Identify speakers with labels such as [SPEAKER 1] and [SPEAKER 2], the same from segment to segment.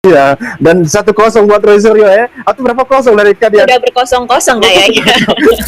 [SPEAKER 1] Iya, dan 1-0 buat Roy Suryo ya. Atau berapa kosong dari Kadian?
[SPEAKER 2] Udah berkosong-kosong kayaknya.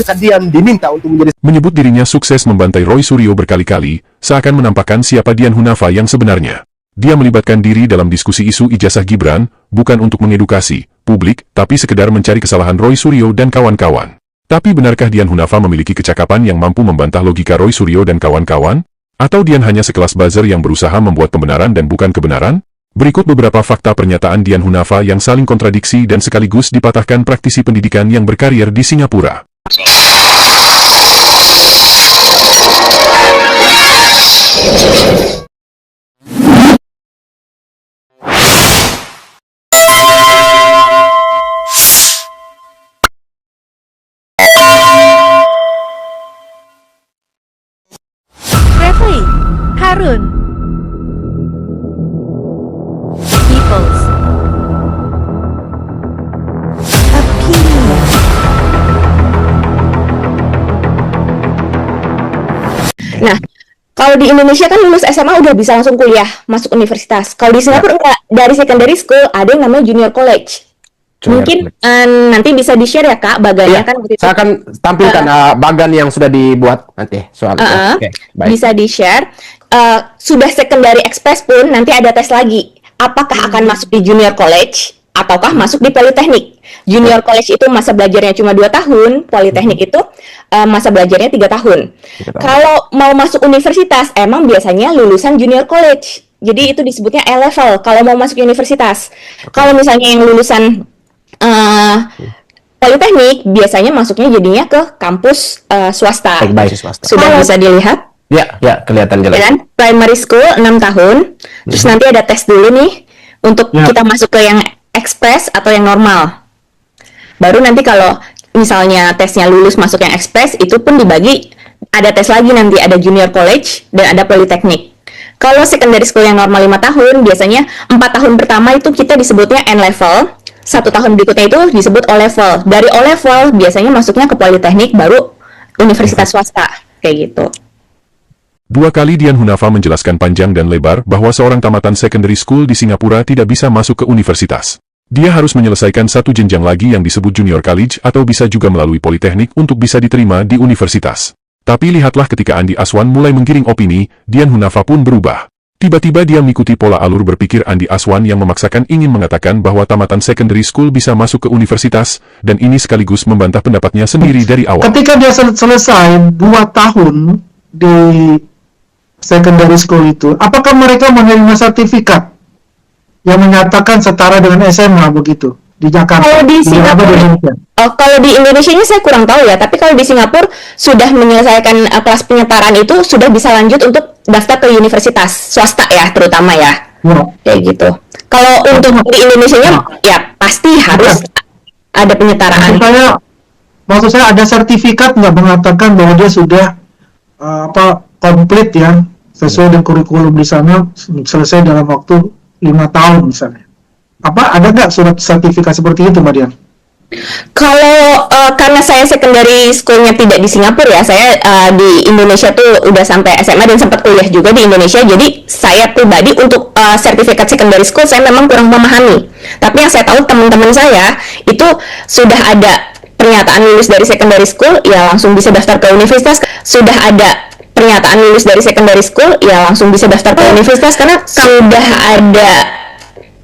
[SPEAKER 1] Kadian diminta untuk menjadi...
[SPEAKER 3] Menyebut dirinya sukses membantai Roy Suryo berkali-kali, seakan menampakkan siapa Dian Hunafa yang sebenarnya. Dia melibatkan diri dalam diskusi isu ijazah Gibran, bukan untuk mengedukasi publik, tapi sekedar mencari kesalahan Roy Suryo dan kawan-kawan. Tapi benarkah Dian Hunafa memiliki kecakapan yang mampu membantah logika Roy Suryo dan kawan-kawan? Atau Dian hanya sekelas buzzer yang berusaha membuat pembenaran dan bukan kebenaran? Berikut beberapa fakta pernyataan Dian Hunafa yang saling kontradiksi dan sekaligus dipatahkan praktisi pendidikan yang berkarir di Singapura.
[SPEAKER 4] Refli, Harun, Peoples, Opinion.
[SPEAKER 2] Nah, kalau di Indonesia kan lulus SMA udah bisa langsung kuliah, masuk universitas. Kalau di Singapura enggak, dari secondary school ada yang namanya junior college. Mungkin nanti bisa di-share ya Kak, bagannya kan waktu itu.
[SPEAKER 1] Saya akan tampilkan bagan yang sudah dibuat nanti soal itu. Oke, baik.
[SPEAKER 2] Bisa di-share. Sudah secondary express pun nanti ada tes lagi. Apakah akan masuk di junior college ataukah masuk di politeknik? Junior college itu masa belajarnya cuma 2 tahun, politeknik itu masa belajarnya 3 tahun. Kalau mau masuk universitas, emang biasanya lulusan junior college. Jadi itu disebutnya A-level kalau mau masuk universitas. Kalau misalnya yang lulusan politeknik, biasanya masuknya jadinya ke kampus swasta.
[SPEAKER 1] Baik, swasta.
[SPEAKER 2] Sudah bisa dilihat?
[SPEAKER 1] Ya, kelihatan jelas.
[SPEAKER 2] Ya kan? Primary school 6 tahun, terus nanti ada tes dulu nih untuk kita masuk ke yang express atau yang normal. Baru nanti kalau misalnya tesnya lulus masuk yang express, itu pun dibagi, ada tes lagi nanti, ada junior college dan ada politeknik. Kalau secondary school yang normal 5 tahun, biasanya 4 tahun pertama itu kita disebutnya N-level, 1 tahun berikutnya itu disebut O-level. Dari O-level biasanya masuknya ke politeknik, baru universitas swasta, kayak gitu.
[SPEAKER 3] 2 kali Dian Hunafa menjelaskan panjang dan lebar bahwa seorang tamatan secondary school di Singapura tidak bisa masuk ke universitas. Dia harus menyelesaikan 1 jenjang lagi yang disebut junior college atau bisa juga melalui politeknik untuk bisa diterima di universitas. Tapi lihatlah ketika Andi Aswan mulai menggiring opini, Dian Hunafa pun berubah. Tiba-tiba dia mengikuti pola alur berpikir Andi Aswan yang memaksakan ingin mengatakan bahwa tamatan secondary school bisa masuk ke universitas, dan ini sekaligus membantah pendapatnya sendiri dari awal.
[SPEAKER 5] Ketika dia selesai 2 tahun di secondary school itu, apakah mereka menerima sertifikat yang menyatakan setara dengan SMA begitu di Jakarta?
[SPEAKER 2] Kalau di Singapura, kalau di Indonesia-nya saya kurang tahu ya, tapi kalau di Singapura sudah menyelesaikan kelas penyetaraan itu sudah bisa lanjut untuk daftar ke universitas swasta ya, terutama ya. Kayak gitu. Kalau untuk di Indonesia-nya ya pasti harus ada penyetaraan.
[SPEAKER 5] Maksud saya ada sertifikat nggak mengatakan bahwa dia sudah komplit ya, sesuai dengan kurikulum di sana, selesai dalam waktu 5 tahun misalnya. Ada nggak surat sertifikat seperti itu, Mbak Dian?
[SPEAKER 2] Kalau karena saya secondary school-nya tidak di Singapura ya, saya di Indonesia tuh udah sampai SMA dan sempat kuliah juga di Indonesia, jadi saya pribadi untuk sertifikat secondary school saya memang kurang memahami. Tapi yang saya tahu teman-teman saya itu sudah ada pernyataan lulus dari secondary school, ya langsung bisa daftar ke universitas. Sudah ada pernyataan lulus dari secondary school, ya langsung bisa daftar ke universitas, karena sudah ada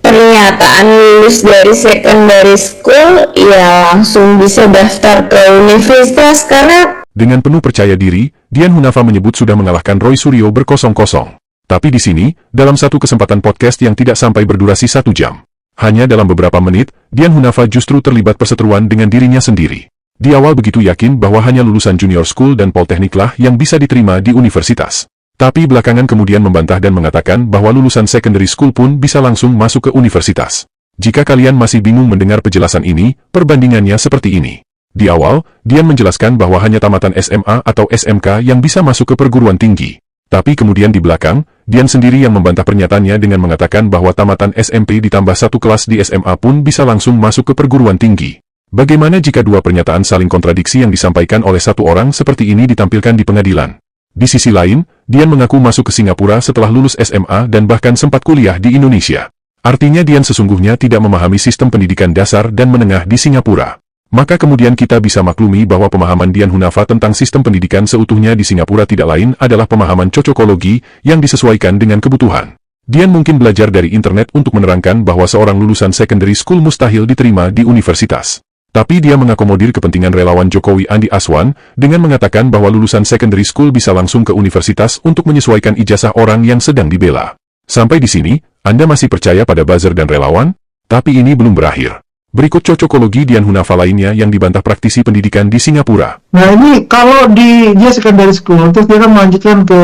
[SPEAKER 2] pernyataan lulus dari secondary school, ya langsung bisa daftar ke universitas, karena...
[SPEAKER 3] Dengan penuh percaya diri, Dian Hunafa menyebut sudah mengalahkan Roy Suryo berkosong-kosong. Tapi di sini, dalam satu kesempatan podcast yang tidak sampai berdurasi 1 jam, hanya dalam beberapa menit, Dian Hunafa justru terlibat perseteruan dengan dirinya sendiri. Di awal begitu yakin bahwa hanya lulusan junior school dan politekniklah yang bisa diterima di universitas. Tapi belakangan kemudian membantah dan mengatakan bahwa lulusan secondary school pun bisa langsung masuk ke universitas. Jika kalian masih bingung mendengar penjelasan ini, perbandingannya seperti ini. Di awal, Dian menjelaskan bahwa hanya tamatan SMA atau SMK yang bisa masuk ke perguruan tinggi. Tapi kemudian di belakang, Dian sendiri yang membantah pernyataannya dengan mengatakan bahwa tamatan SMP ditambah 1 kelas di SMA pun bisa langsung masuk ke perguruan tinggi. Bagaimana jika 2 pernyataan saling kontradiksi yang disampaikan oleh 1 orang seperti ini ditampilkan di pengadilan? Di sisi lain, Dian mengaku masuk ke Singapura setelah lulus SMA dan bahkan sempat kuliah di Indonesia. Artinya Dian sesungguhnya tidak memahami sistem pendidikan dasar dan menengah di Singapura. Maka kemudian kita bisa maklumi bahwa pemahaman Dian Hunafa tentang sistem pendidikan seutuhnya di Singapura tidak lain adalah pemahaman cocokologi yang disesuaikan dengan kebutuhan. Dian mungkin belajar dari internet untuk menerangkan bahwa seorang lulusan secondary school mustahil diterima di universitas. Tapi dia mengakomodir kepentingan relawan Jokowi Andi Aswan dengan mengatakan bahwa lulusan secondary school bisa langsung ke universitas untuk menyesuaikan ijazah orang yang sedang dibela. Sampai di sini, Anda masih percaya pada buzzer dan relawan? Tapi ini belum berakhir. Berikut cocokologi Dian Hunafa lainnya yang dibantah praktisi pendidikan di Singapura.
[SPEAKER 5] Nah ini kalau dia secondary school, terus dia kan melanjutkan ke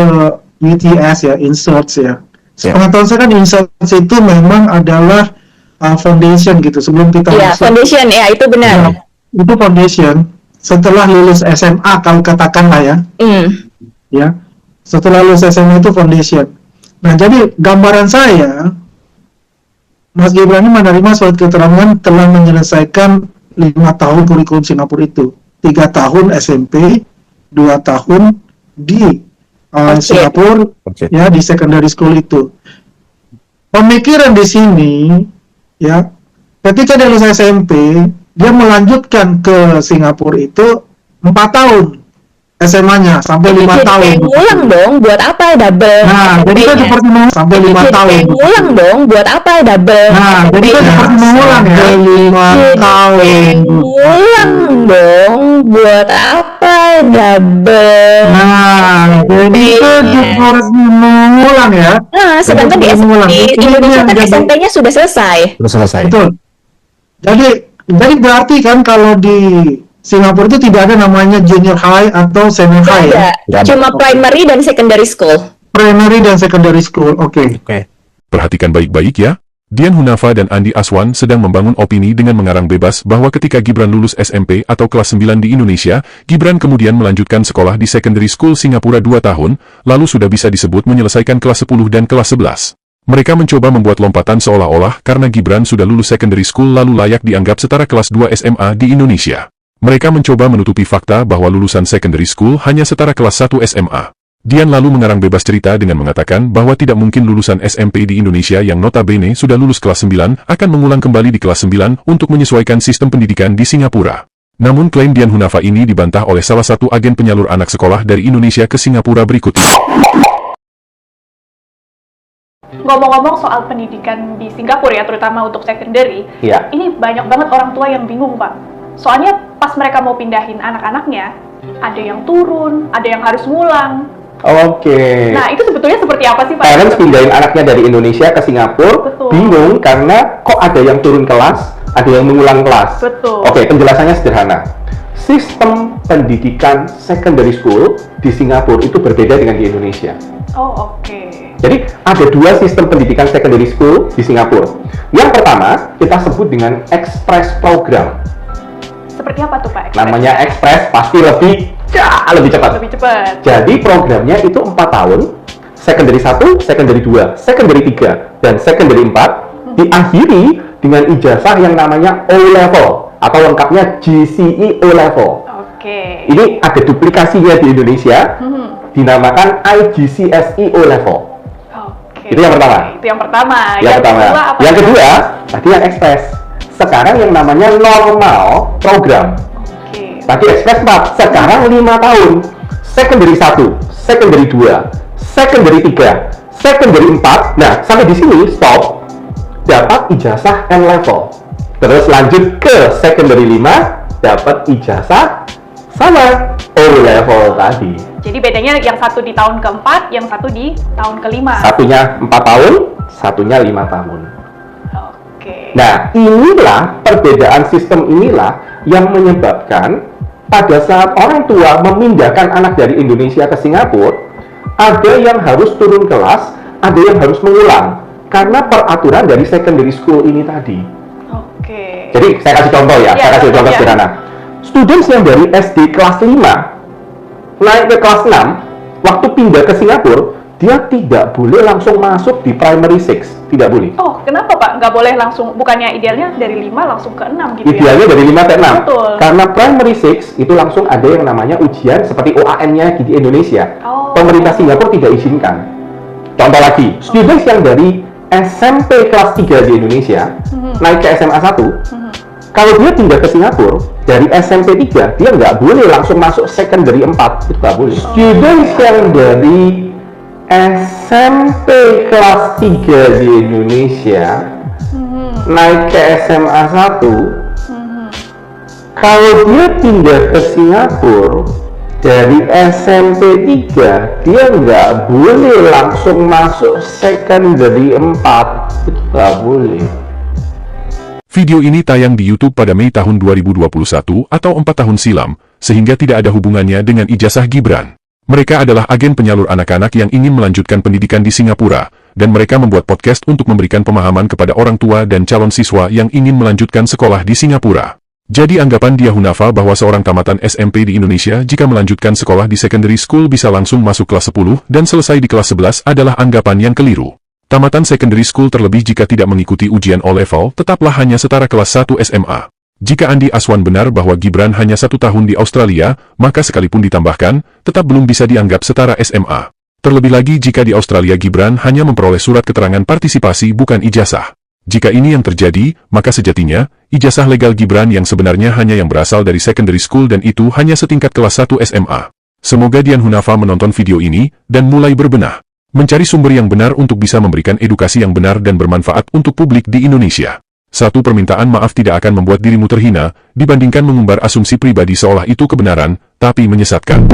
[SPEAKER 5] UTS ya, inserts ya. Sepengetahuan saya kan inserts itu memang adalah foundation gitu sebelum kita
[SPEAKER 2] Iya,
[SPEAKER 5] masuk.
[SPEAKER 2] foundation ya, itu benar.
[SPEAKER 5] Nah, itu foundation setelah lulus SMA kalau katakanlah ya. Ya. Setelah lulus SMA itu foundation. Nah, jadi gambaran saya Mas Gibran ini menerima surat keterangan telah menyelesaikan 5 tahun kurikulum Singapura itu. 3 tahun SMP, 2 tahun di Singapura, ya di secondary school itu. Pemikiran di sini, ya, ketika dia lulus SMP, dia melanjutkan ke Singapura itu 4 tahun SMA-nya sampai 5 tahun.
[SPEAKER 2] Ngulang dong, buat apa double?
[SPEAKER 5] Nah, jadi kan seperti mau sampai 5 tahun.
[SPEAKER 2] Ngulang dong, buat apa double?
[SPEAKER 5] Nah, jadi kan seperti mengulang ya. 5 tahun.
[SPEAKER 2] Ngulang dong, buat apa double?
[SPEAKER 5] Nah, jadi kan seperti mengulang ya.
[SPEAKER 2] Nah, sedangkan di Indonesia kan SMP-nya sudah selesai.
[SPEAKER 1] Sudah selesai.
[SPEAKER 5] Betul. Jadi berarti kan kalau di Singapura itu tidak ada namanya junior high atau senior high ya?
[SPEAKER 2] Ada, cuma primary dan secondary school.
[SPEAKER 5] Primary dan secondary school, oke.
[SPEAKER 3] Perhatikan baik-baik ya. Dian Hunafa dan Andi Aswan sedang membangun opini dengan mengarang bebas bahwa ketika Gibran lulus SMP atau kelas 9 di Indonesia, Gibran kemudian melanjutkan sekolah di secondary school Singapura 2 tahun, lalu sudah bisa disebut menyelesaikan kelas 10 dan kelas 11. Mereka mencoba membuat lompatan seolah-olah karena Gibran sudah lulus secondary school lalu layak dianggap setara kelas 2 SMA di Indonesia. Mereka mencoba menutupi fakta bahwa lulusan secondary school hanya setara kelas 1 SMA. Dian lalu mengarang bebas cerita dengan mengatakan bahwa tidak mungkin lulusan SMP di Indonesia yang notabene sudah lulus kelas 9 akan mengulang kembali di kelas 9 untuk menyesuaikan sistem pendidikan di Singapura. Namun klaim Dian Hunafa ini dibantah oleh salah satu agen penyalur anak sekolah dari Indonesia ke Singapura berikut ini.
[SPEAKER 6] Ngomong-ngomong soal pendidikan di Singapura ya, terutama untuk secondary, ini banyak banget orang tua yang bingung, Pak. Soalnya pas mereka mau pindahin anak-anaknya, ada yang turun, ada yang harus ngulang. Nah, itu sebetulnya seperti apa sih, Pak?
[SPEAKER 7] Parents pindahin anaknya dari Indonesia ke Singapura, bingung karena kok ada yang turun kelas, ada yang mengulang kelas. Penjelasannya sederhana. Sistem pendidikan secondary school di Singapura itu berbeda dengan di Indonesia. Jadi, ada 2 sistem pendidikan secondary school di Singapura. Yang pertama, kita sebut dengan express program.
[SPEAKER 6] Seperti apa tuh, Pak?
[SPEAKER 7] Namanya express pasti lebih cepat. Jadi programnya itu 4 tahun, secondary 1, secondary 2, secondary 3, dan secondary 4 diakhiri dengan ijazah yang namanya O-level atau lengkapnya GCE O-level. Ini ada duplikasinya di Indonesia, dinamakan IGCSE O-level. Itu yang pertama. Yang kedua, tadi yang express. Sekarang yang namanya normal program. Tadi express 4, sekarang 5 tahun. Secondary 1, secondary 2, secondary 3, secondary 4. Nah, sampai di sini stop. Dapat ijazah N-level. Terus lanjut ke secondary 5, dapat ijazah sama O-level tadi.
[SPEAKER 6] Jadi bedanya yang satu di tahun keempat, yang satu di tahun kelima.
[SPEAKER 7] Satunya 4 tahun, satunya 5 tahun. Nah, inilah perbedaan sistem inilah yang menyebabkan pada saat orang tua memindahkan anak dari Indonesia ke Singapura, ada yang harus turun kelas, ada yang harus mengulang karena peraturan dari secondary school ini tadi. Jadi saya kasih contoh ya, saya kasih contoh sederhana. Students yang dari SD kelas 5 naik ke kelas 6, waktu pindah ke Singapura, dia tidak boleh langsung masuk di primary 6, tidak boleh.
[SPEAKER 6] Kenapa, Pak? Nggak boleh langsung, bukannya idealnya dari 5 langsung ke 6 gitu
[SPEAKER 7] idealnya
[SPEAKER 6] ya?
[SPEAKER 7] Dari 5 ke 6.
[SPEAKER 6] Betul.
[SPEAKER 7] Karena primary 6 itu langsung ada yang namanya ujian seperti OAN-nya di Indonesia. Pemerintah Singapura tidak izinkan. Contoh lagi, students yang dari SMP kelas 3 di Indonesia, naik ke SMA 1, kalau dia pindah ke Singapura, dari SMP 3, dia nggak boleh langsung masuk secondary 4, itu nggak boleh. Students yang dari SMP kelas 3 di Indonesia, naik ke SMA 1, kalau dia pindah ke Singapura, dari SMP 3, dia nggak boleh langsung masuk secondary 4, itu nggak boleh.
[SPEAKER 3] Video ini tayang di YouTube pada Mei tahun 2021 atau 4 tahun silam, sehingga tidak ada hubungannya dengan ijazah Gibran. Mereka adalah agen penyalur anak-anak yang ingin melanjutkan pendidikan di Singapura, dan mereka membuat podcast untuk memberikan pemahaman kepada orang tua dan calon siswa yang ingin melanjutkan sekolah di Singapura. Jadi anggapan Dian Hunafa bahwa seorang tamatan SMP di Indonesia jika melanjutkan sekolah di secondary school bisa langsung masuk kelas 10 dan selesai di kelas 11 adalah anggapan yang keliru. Tamatan secondary school terlebih jika tidak mengikuti ujian O-level tetaplah hanya setara kelas 1 SMA. Jika Andi Aswan benar bahwa Gibran hanya 1 tahun di Australia, maka sekalipun ditambahkan, tetap belum bisa dianggap setara SMA. Terlebih lagi jika di Australia Gibran hanya memperoleh surat keterangan partisipasi bukan ijazah. Jika ini yang terjadi, maka sejatinya, ijazah legal Gibran yang sebenarnya hanya yang berasal dari secondary school dan itu hanya setingkat kelas 1 SMA. Semoga Dian Hunafa menonton video ini, dan mulai berbenah. Mencari sumber yang benar untuk bisa memberikan edukasi yang benar dan bermanfaat untuk publik di Indonesia. Satu permintaan maaf tidak akan membuat dirimu terhina, dibandingkan mengumbar asumsi pribadi seolah itu kebenaran, tapi menyesatkan.